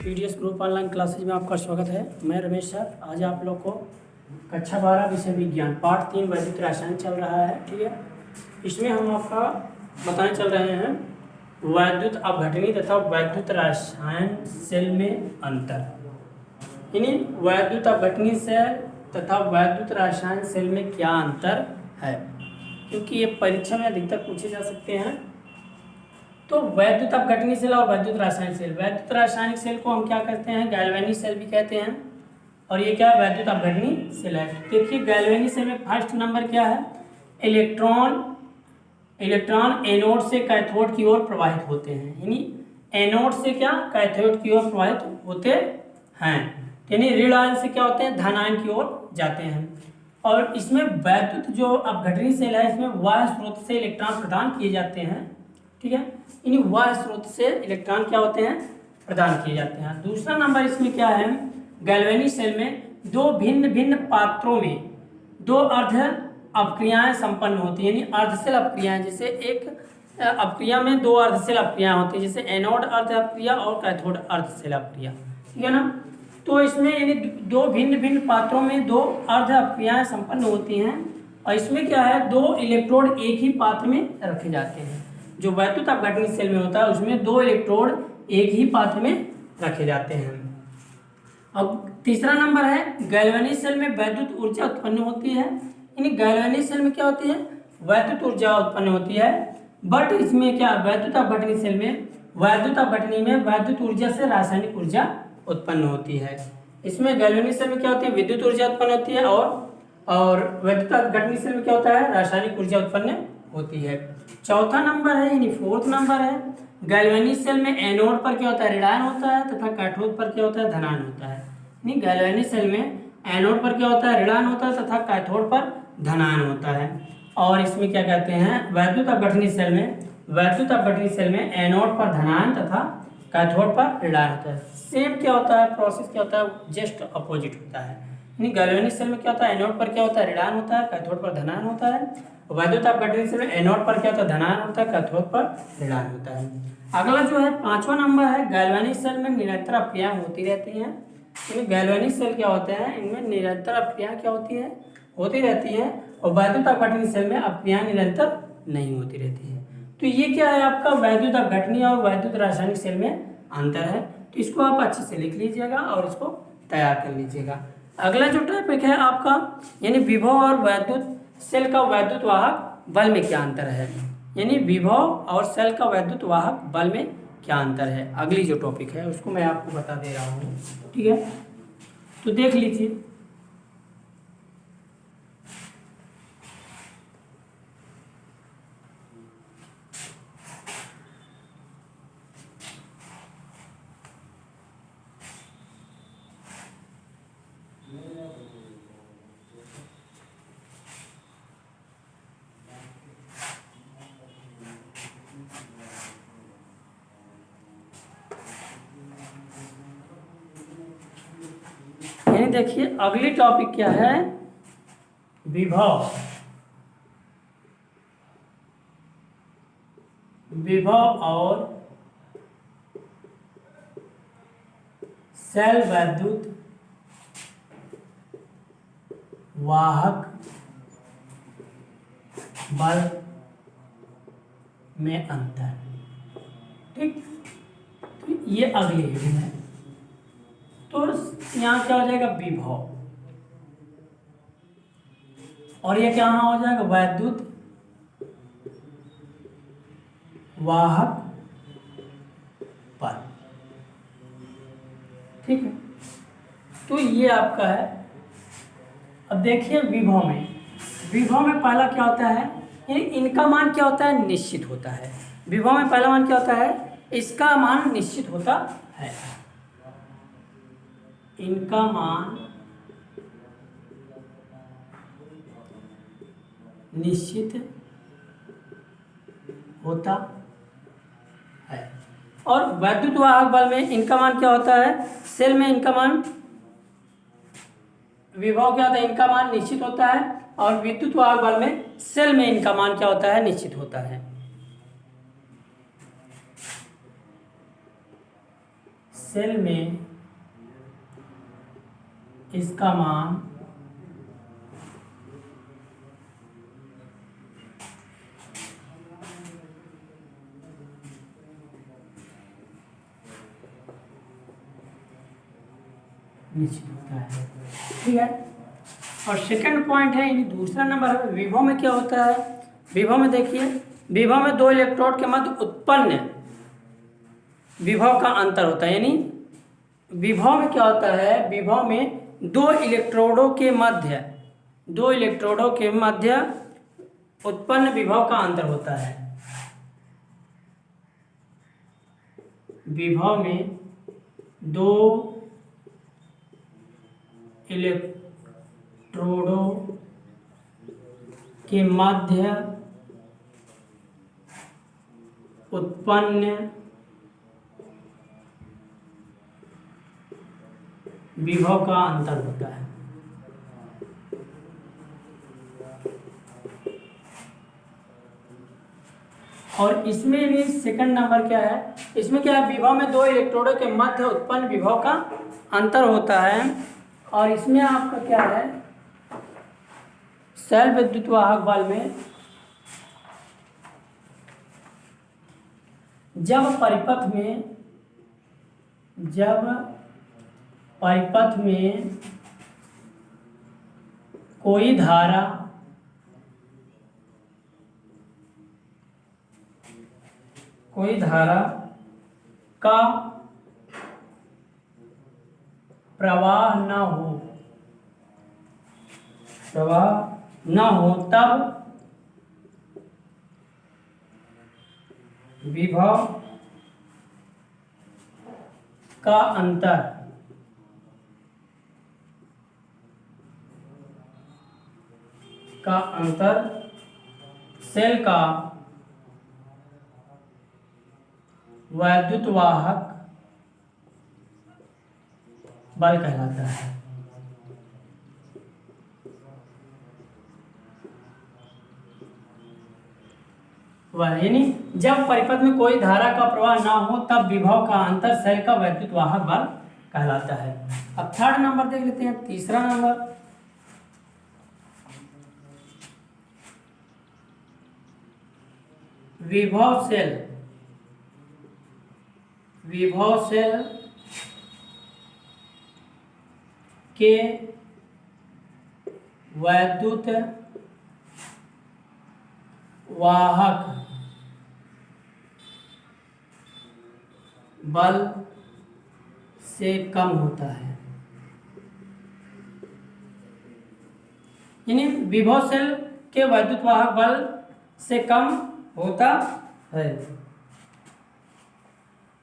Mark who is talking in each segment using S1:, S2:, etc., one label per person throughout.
S1: PDS group online classes में आपका स्वागत है। मैं रमेश सर। आज आप लोग को कक्षा 12 विषय विज्ञान पार्ट 3 वैद्युत रसायन चल रहा है। ठीक है, इसमें हम आपका बताने चल रहे हैं वैद्युत अपघटनी तथा वैद्युत रसायन सेल में अंतर। यानी वैद्युत अपघटनी सेल तथा वैद्युत रसायन सेल में क्या अंतर है, क्योंकि ये परीक्षा में अधिकतर पूछे जा सकते हैं। तो वैद्युत अपघटनी सेल और वैद्युत रासायनिक सेल, वैद्युत रासायनिक सेल को हम क्या कहते हैं, गैल्वेनिक सेल भी कहते हैं। और ये क्या है, वैद्युत अपघटनी सेल है। देखिए गैल्वेनिक सेल में फर्स्ट नंबर क्या है, इलेक्ट्रॉन एनोड से कैथोड की ओर प्रवाहित होते हैं। यानी एनोड से क्या, कैथोड की ओर प्रवाहित होते हैं। यानी ऋण आयन से क्या होते हैं, धन आयन की ओर जाते हैं। और इसमें वैद्युत जो अपघटनी सेल है, इसमें बाह्य स्रोत से इलेक्ट्रॉन प्रदान किए जाते हैं। ठीक है, इन बाह्य स्रोत से इलेक्ट्रॉन क्या होते हैं, प्रदान किए जाते हैं। दूसरा नंबर इसमें क्या है, गैल्वेनिक सेल में दो भिन्न भिन्न पात्रों में दो अर्ध अपक्रियाएं संपन्न होती हैं। यानी अर्धसेल अपक्रियाएं, जैसे एक अपक्रिया में दो अर्धसेल अपक्रियाएं होती हैं, जैसे एनोड अर्ध अपक्रिया और कैथोड अर्धसेल अपक्रिया। ठीक है ना। तो इसमें यानी दो भिन्न भिन्न पात्रों में दो अर्ध अपक्रियाएं संपन्न होती हैं। और इसमें क्या है, दो इलेक्ट्रोड एक ही पात्र में रखे जाते हैं। जो वैद्युत अपघटनी सेल में होता है उसमें दो इलेक्ट्रोड एक ही पात्र में रखे जाते हैं। अब तीसरा नंबर है, गैल्वेनिक सेल में वैद्युत ऊर्जा उत्पन्न होती है। यानी गैल्वेनिक सेल में क्या होती है, वैद्युत ऊर्जा उत्पन्न होती है। बट इसमें क्या, वैद्युत अपघटनी सेल में, वैद्युत अपघटनी में वैद्युत ऊर्जा से रासायनिक ऊर्जा उत्पन्न होती है। इसमें गैल्वेनिक सेल में क्या होती है, विद्युत ऊर्जा उत्पन्न होती है। और वैद्युत अपघटनी सेल में क्या होता है, रासायनिक ऊर्जा उत्पन्न होती है। चौथा नंबर है, यानी फोर्थ नंबर है, गैल्वेनिक सेल में एनोड पर क्या होता है, ऋणायन होता है तथा कैथोड पर क्या होता है, धनायन होता है। यानी गैल्वेनिक सेल में एनोड पर क्या होता है, ऋणायन होता है तथा कैथोड पर धनायन होता है। और इसमें क्या कहते हैं, वैद्युत अपघटनी सेल में, वैद्युत अपघटनी सेल में एनोड पर धनायन तथा कैथोड पर ऋणायन होता है। सेम क्या होता है, प्रोसेस क्या होता है, जस्ट अपोजिट होता है। यानी गैल्वेनिक सेल में क्या होता है, एनोड पर क्या होता है, ऋणायन होता है, कैथोड पर धनायन होता है। वैद्युत अपघटनी सेल में एनोड पर क्या होता है, धनायन होता है, कैथोड पर ऋणायन होता है। अगला जो है पांचवा नंबर है, गैल्वेनिक सेल में निरंतर अपक्रियाएं होती रहती हैं। यानी गैल्वेनिक सेल क्या होते हैं, इनमें निरंतर अपक्रियाएं क्या होती है, होती रहती है। और वैद्युत अपघटनी सेल में अपक्रियाएं निरंतर नहीं होती रहती है। तो ये क्या है आपका, वैद्युत अपघटनी और वैद्युत रासायनिक सेल में अंतर है। तो इसको आप अच्छे से लिख लीजिएगा और इसको तैयार कर लीजिएगा। अगला जो टॉपिक है आपका, यानी विभव और वैद्युत सेल का वैद्युत वाहक बल में क्या अंतर है। यानी विभव और सेल का वैद्युत वाहक बल में क्या अंतर है, अगली जो टॉपिक है उसको मैं आपको बता दे रहा हूँ। ठीक है, तो देख लीजिए। देखिए अगली टॉपिक क्या है, विभव, विभव और सेल वैद्युत वाहक बल में अंतर। ठीक, तो ये अगली है। तो यहाँ क्या हो जाएगा, विभव, और ये क्या हो जाएगा, वैद्युत वाहक बल। ठीक है, तो ये आपका है। अब देखिए विभव में, विभव में पहला क्या होता है, यानी इनका मान क्या होता है, निश्चित होता है। विभव में पहला मान क्या होता है, इसका मान निश्चित होता है। इनका मान निश्चित होता है। और वैद्युत वाहक बल में इनका मान क्या होता है, सेल में इनका मान, विभव क्या होता है, इनका मान निश्चित होता है। और विद्युत वाहक बल में सेल में इनका मान क्या होता है, निश्चित होता है। सेल में इसका मान निश्चित होता है। ठीक है, और सेकंड पॉइंट है यानी दूसरा नंबर है विभव में क्या होता है। विभव में देखिए, विभव में दो इलेक्ट्रोड के मध्य उत्पन्न विभव का अंतर होता है। यानी विभव में क्या होता है, विभव में दो इलेक्ट्रोडों के मध्य उत्पन्न विभव का अंतर होता है। विभव में दो इलेक्ट्रोडों के मध्य उत्पन्न विभव का अंतर होता है। और इसमें भी सेकंड नंबर क्या है, इसमें क्या है, विभव में दो इलेक्ट्रोडों के मध्य उत्पन्न विभव का अंतर होता है। और इसमें आपका क्या है, सेल विद्युत वाहक बल में जब परिपथ में कोई धारा का प्रवाह न हो तब विभव का अंतर सेल का वैद्युत वाहक बल कहलाता है। यानी जब परिपथ में कोई धारा का प्रवाह ना हो तब विभव का अंतर सेल का वैद्युत वाहक बल कहलाता है। अब थर्ड नंबर देख लेते हैं। तीसरा नंबर, विभव सेल के वैद्युत वाहक बल से कम होता है। यानी विभव सेल के वैद्युत वाहक बल से कम होता है।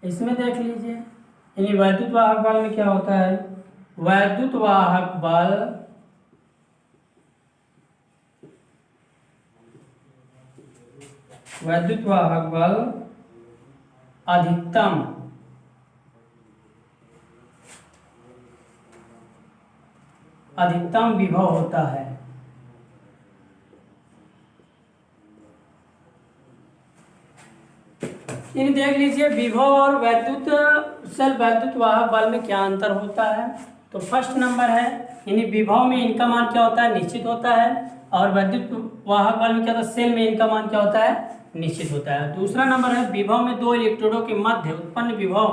S1: इसमें देख लीजिए, यानी वैद्युत वाहक बल में क्या होता है, वैद्युत वाहक बल अधिकतम विभव होता है। इन देख लीजिए विभव और वैद्युत वाहक बल में क्या अंतर होता है। तो फर्स्ट नंबर है, यानी विभव में इनका मान क्या होता है, निश्चित होता है, और वैद्युत वाहक बल में क्या होता है, सेल में इनका मान क्या होता है, निश्चित होता है। दूसरा नंबर है, विभव में दो इलेक्ट्रोडों के मध्य उत्पन्न विभव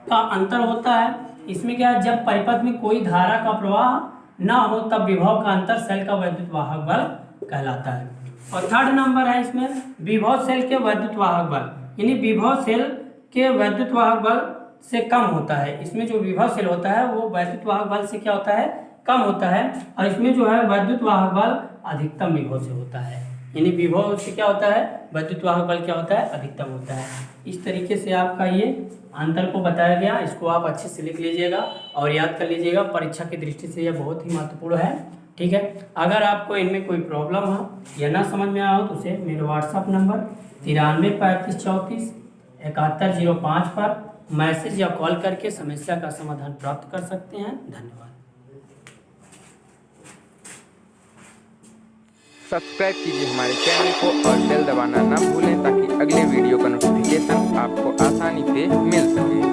S1: का अंतर होता है। इसमें क्या है, जब परिपथ में कोई धारा का प्रवाह ना हो तब विभव का अंतर सेल का वैद्युत वाहक बल कहलाता है। और थर्ड नंबर है इसमें, विभव सेल के वैद्युत वाहक बल, यानी विभव सेल के वैद्युत वाहक बल से कम होता है। इसमें जो विभव सेल होता है वो वैद्युत वाहक बल से क्या होता है, कम होता है, और इसमें जो है वैद्युत वाहक बल अधिकतम विभव से होता है। यानी विभव से क्या होता है, वैद्युत वाहक बल क्या होता है, अधिकतम होता है। इस तरीके से आपका ये अंतर को बताया गया। इसको आप अच्छे से लिख लीजिएगा और याद कर लीजिएगा, परीक्षा की दृष्टि से यह बहुत ही महत्वपूर्ण है। ठीक है, अगर आपको इनमें कोई प्रॉब्लम हो या ना समझ में आया हो तो उसे मेरे व्हाट्सअप नंबर 9335347105 पर मैसेज या कॉल करके समस्या का समाधान प्राप्त कर सकते हैं। धन्यवाद।
S2: सब्सक्राइब कीजिए हमारे चैनल को और बेल दबाना ना भूलें ताकि अगले वीडियो का नोटिफिकेशन आपको आसानी से मिल सके।